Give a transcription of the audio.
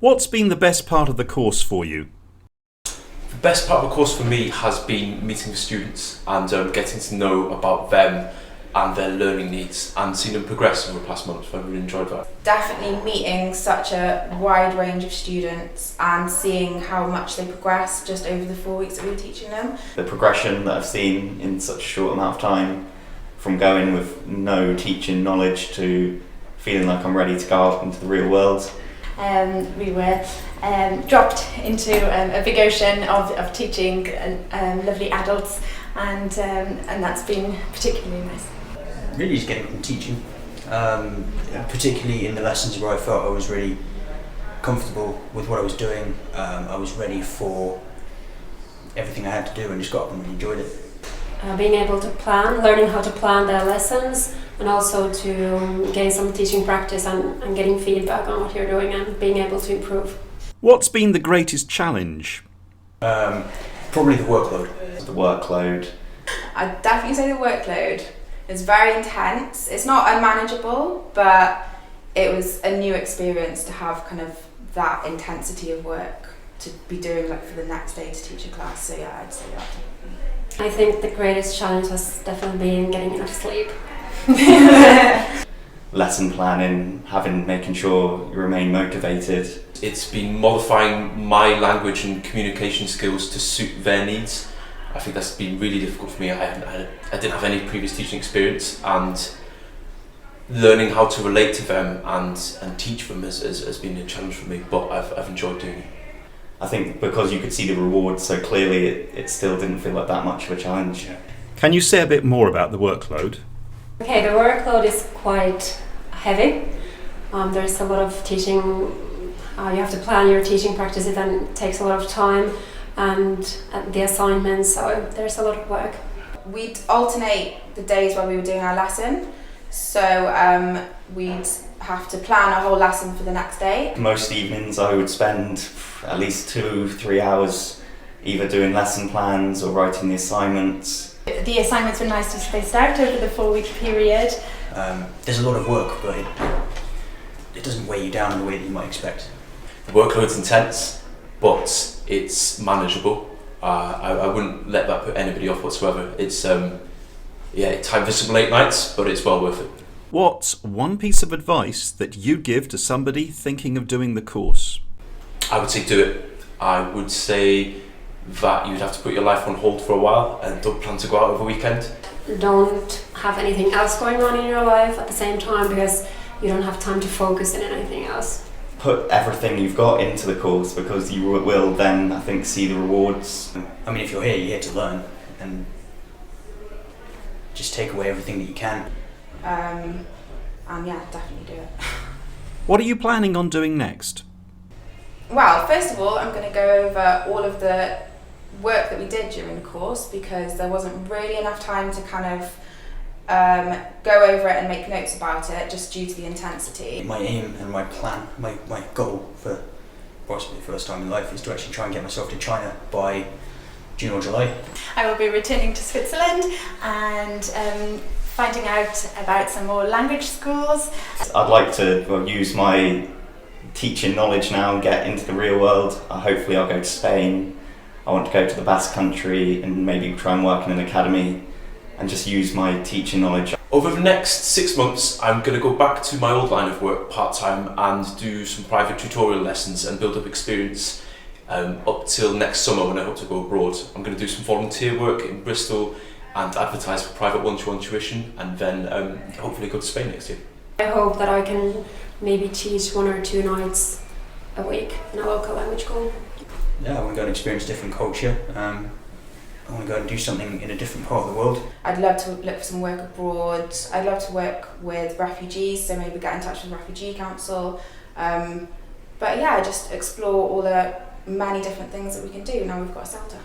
What's been the best part of the course for you? The best part of the course for me has been meeting the students and getting to know about them and their learning needs and seeing them progress over the past month. I've really enjoyed that. Definitely meeting such a wide range of students and seeing how much they progress just over the 4 weeks that we were teaching them. The progression that I've seen in such a short amount of time, from going with no teaching knowledge to feeling like I'm ready to go out into the real world. We were dropped into a big ocean of teaching lovely adults, and that's been particularly nice. Really just getting from teaching, particularly in the lessons where I felt I was really comfortable with what I was doing. I was ready for everything I had to do and just got up and really enjoyed it. Being able to plan, learning how to plan their lessons, and also to gain some teaching practice and getting feedback on what you're doing and being able to improve. What's been the greatest challenge? Probably the workload. The workload. I'd definitely say the workload is very intense. It's not unmanageable, but it was a new experience to have kind of that intensity of work to be doing like for the next day to teach a class. So yeah, I'd say that. I think the greatest challenge has definitely been getting enough sleep. Lesson planning, making sure you remain motivated. It's been modifying my language and communication skills to suit their needs. I think that's been really difficult for me. I didn't have any previous teaching experience, and learning how to relate to them and teach them has been a challenge for me, but I've enjoyed doing it. I think because you could see the rewards so clearly, it still didn't feel like that much of a challenge. Can you say a bit more about the workload? Okay, the workload is quite heavy. There's a lot of teaching. You have to plan your teaching practice. It then takes a lot of time, and the assignments. So there's a lot of work. We'd alternate the days where we were doing our lesson. So we'd have to plan a whole lesson for the next day. Most evenings I would spend at least 2-3 hours either doing lesson plans or writing the assignments. The assignments were nice to space out over the 4 week period. There's a lot of work, but it doesn't weigh you down in the way that you might expect. The workload's intense, but it's manageable. I wouldn't let that put anybody off whatsoever. It's time for some late nights, but it's well worth it. What's one piece of advice that you'd give to somebody thinking of doing the course? I would say do it. I would say that you'd have to put your life on hold for a while and don't plan to go out over the weekend. Don't have anything else going on in your life at the same time, because you don't have time to focus on anything else. Put everything you've got into the course, because you will then, I think, see the rewards. I mean, if you're here to learn, and just take away everything that you can. And yeah, definitely do it. What are you planning on doing next? Well, first of all, I'm going to go over all of the work that we did during the course, because there wasn't really enough time to kind of go over it and make notes about it, just due to the intensity. My aim and my plan, my goal for possibly the first time in life is to actually try and get myself to China by June or July. I will be returning to Switzerland and finding out about some more language schools. I'd like to use my teaching knowledge now and get into the real world. Hopefully I'll go to Spain. I want to go to the Basque Country and maybe try and work in an academy and just use my teaching knowledge. Over the next 6 months, I'm going to go back to my old line of work part-time and do some private tutorial lessons and build up experience up till next summer when I hope to go abroad. I'm going to do some volunteer work in Bristol and advertise for private one-to-one tuition, and then hopefully go to Spain next year. I hope that I can maybe teach 1 or 2 nights a week in a local language school. Yeah, I want to go and experience different culture. I want to go and do something in a different part of the world. I'd love to look for some work abroad. I'd love to work with refugees, so maybe get in touch with Refugee Council. But yeah, just explore all the many different things that we can do now we've got a CELTA.